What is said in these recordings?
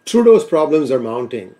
Trudeau's problems are mounting.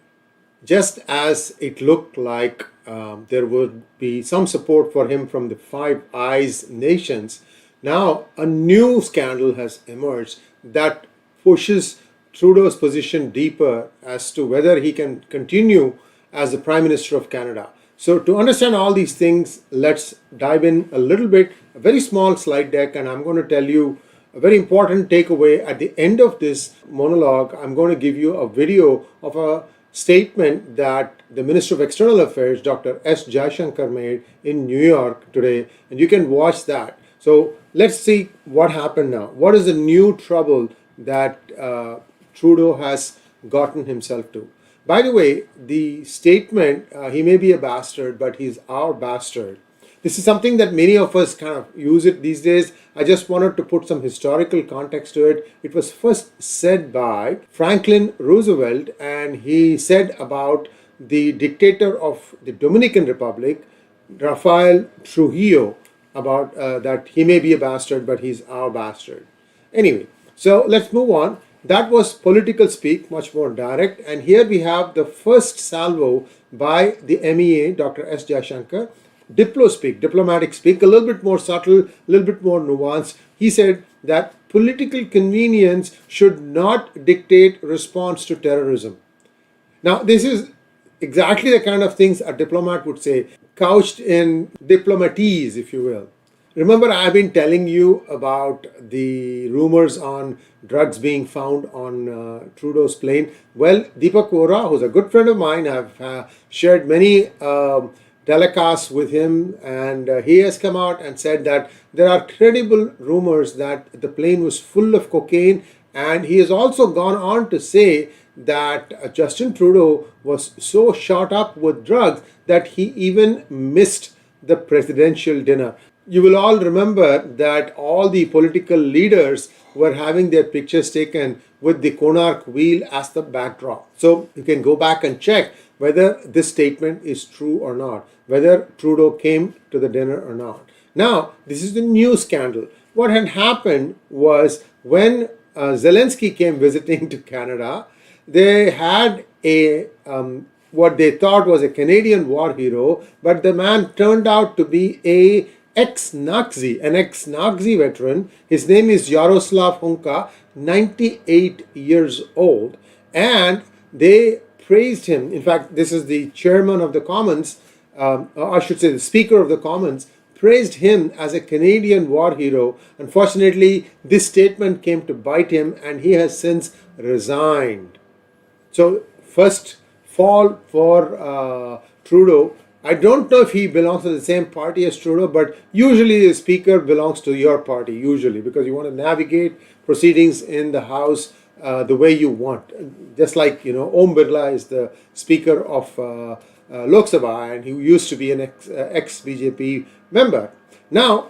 Just as it looked like there would be some support for him from the Five Eyes nations, now a new scandal has emerged that pushes Trudeau's position deeper as to whether he can continue as the Prime Minister of Canada. So, to understand all these things, let's dive in a little bit, a very small slide deck, and I'm going to tell you a very important takeaway. At the end of this monologue, I'm going to give you a video of a statement that the Minister of External Affairs, Dr. S. Jaishankar, made in New York today, and you can watch that. So let's see what happened now. What is the new trouble that Trudeau has gotten himself to? By the way, the statement, he may be a bastard, but he's our bastard. This is something that many of us kind of use it these days. I just wanted to put some historical context to it. It was first said by Franklin Roosevelt, and he said about the dictator of the Dominican Republic, Rafael Trujillo, about that he may be a bastard, but he's our bastard. Anyway, so let's move on. That was political speak, much more direct. And here we have the first salvo by the MEA, Dr. S. Jaishankar. Diplomatic speak, a little bit more subtle, a little bit more nuanced. He said that political convenience should not dictate response to terrorism. Now, this is exactly the kind of things a diplomat would say, couched in diplomatese, if you will. Remember, I've been telling you about the rumors on drugs being found on Trudeau's plane. Well, Deepak Vora, who's a good friend of mine, I've shared many telecasts with him, and he has come out and said that there are credible rumors that the plane was full of cocaine, and he has also gone on to say that Justin Trudeau was so shot up with drugs that he even missed the presidential dinner. You will all remember that all the political leaders were having their pictures taken with the Konark wheel as the backdrop. So you can go back and check whether this statement is true or not, whether Trudeau came to the dinner or not. Now, this is the new scandal. What had happened was when Zelensky came visiting to Canada, they had a what they thought was a Canadian war hero, but the man turned out to be an ex-Nazi veteran. His name is Yaroslav Hunka, 98 years old, and they praised him. In fact, this is the chairman of the Commons, I should say the Speaker of the Commons, praised him as a Canadian war hero. Unfortunately, this statement came to bite him, and he has since resigned. So, first fall for Trudeau. I don't know if he belongs to the same party as Trudeau, but usually the Speaker belongs to your party, usually, because you want to navigate proceedings in the House the way you want. Just like, Om Birla is the Speaker of Lok Sabha, and he used to be an ex-BJP member. Now,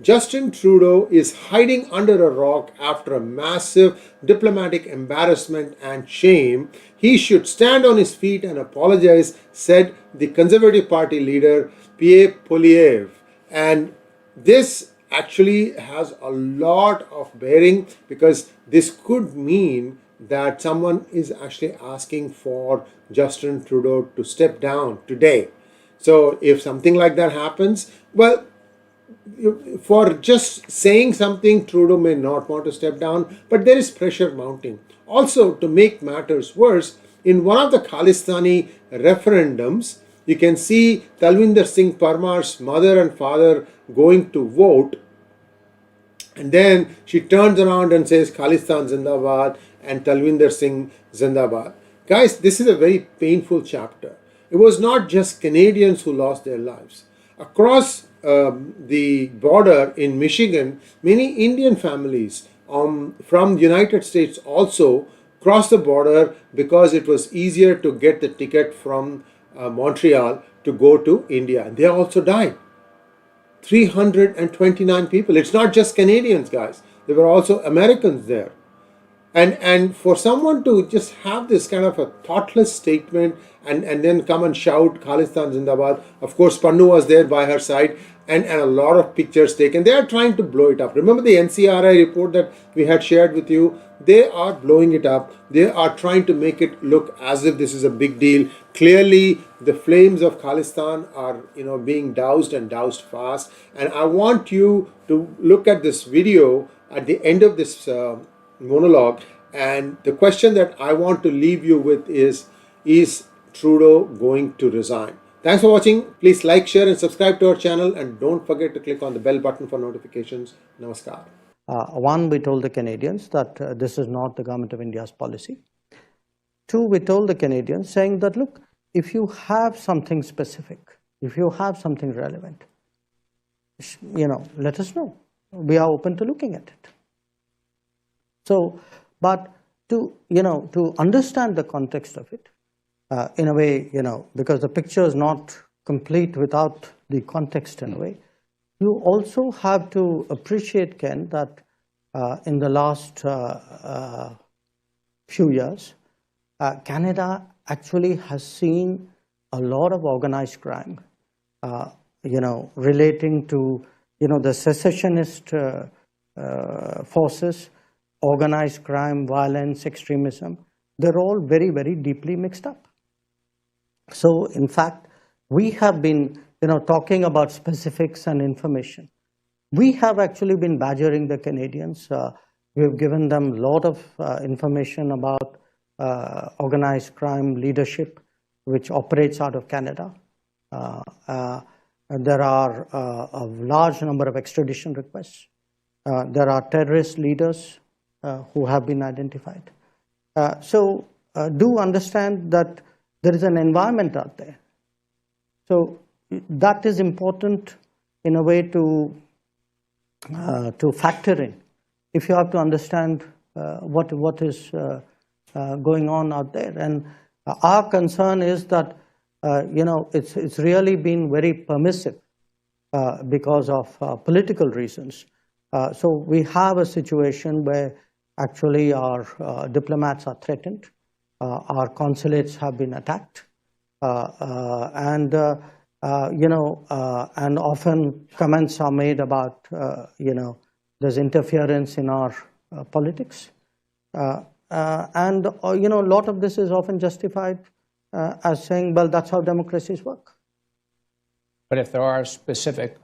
Justin Trudeau is hiding under a rock after a massive diplomatic embarrassment and shame. He should stand on his feet and apologize, said the Conservative Party leader Pierre Poilievre. And this actually has a lot of bearing, because this could mean that someone is actually asking for Justin Trudeau to step down today. So if something like that happens, well, for just saying something, Trudeau may not want to step down, but there is pressure mounting. Also, to make matters worse, in one of the Khalistani referendums, you can see Talvinder Singh Parmar's mother and father going to vote, and then she turns around and says Khalistan Zindabad and Talvinder Singh Zindabad. Guys, this is a very painful chapter. It was not just Canadians who lost their lives. Across the border in Michigan, many Indian families from the United States also crossed the border because it was easier to get the ticket from Montreal to go to India. And they also died. 329 people. It's not just Canadians, guys. There were also Americans there. And for someone to just have this kind of a thoughtless statement and then come and shout Khalistan Zindabad. Of course, Pannu was there by her side. and a lot of pictures taken. They are trying to blow it up. Remember the NCRI report that we had shared with you? They are blowing it up. They are trying to make it look as if this is a big deal. Clearly, the flames of Khalistan are, being doused and doused fast. And I want you to look at this video at the end of this monologue. And the question that I want to leave you with is Trudeau going to resign? Thanks for watching. Please like, share and subscribe to our channel, and don't forget to click on the bell button for notifications. Namaskar. One, we told the Canadians that this is not the Government of India's policy. Two, we told the Canadians saying that, look, if you have something specific, if you have something relevant, let us know. We are open to looking at it. So, but to understand the context of it, in a way, because the picture is not complete without the context in a way, you also have to appreciate, Ken, that in the last few years, Canada actually has seen a lot of organized crime, relating to, the secessionist forces, organized crime, violence, extremism. They're all very, very deeply mixed up. So, in fact, we have been, talking about specifics and information. We have actually been badgering the Canadians. We have given them a lot of information about organized crime leadership, which operates out of Canada. There are a large number of extradition requests. There are terrorist leaders who have been identified. So do understand that there is an environment out there. So that is important in a way to factor in. If you have to understand what is going on out there. And our concern is that, it's really been very permissive because of political reasons. So we have a situation where actually our diplomats are threatened. Our consulates have been attacked, and often comments are made about, there's interference in our politics. And a lot of this is often justified as saying, well, that's how democracies work. But if there are specific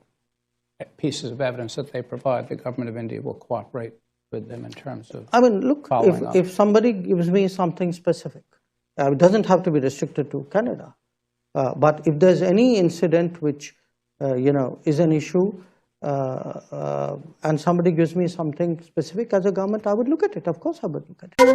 pieces of evidence that they provide, the Government of India will cooperate with them in terms of look, if somebody gives me something specific, it doesn't have to be restricted to Canada. But if there's any incident which, is an issue, and somebody gives me something specific as a government, I would look at it. Of course I would look at it.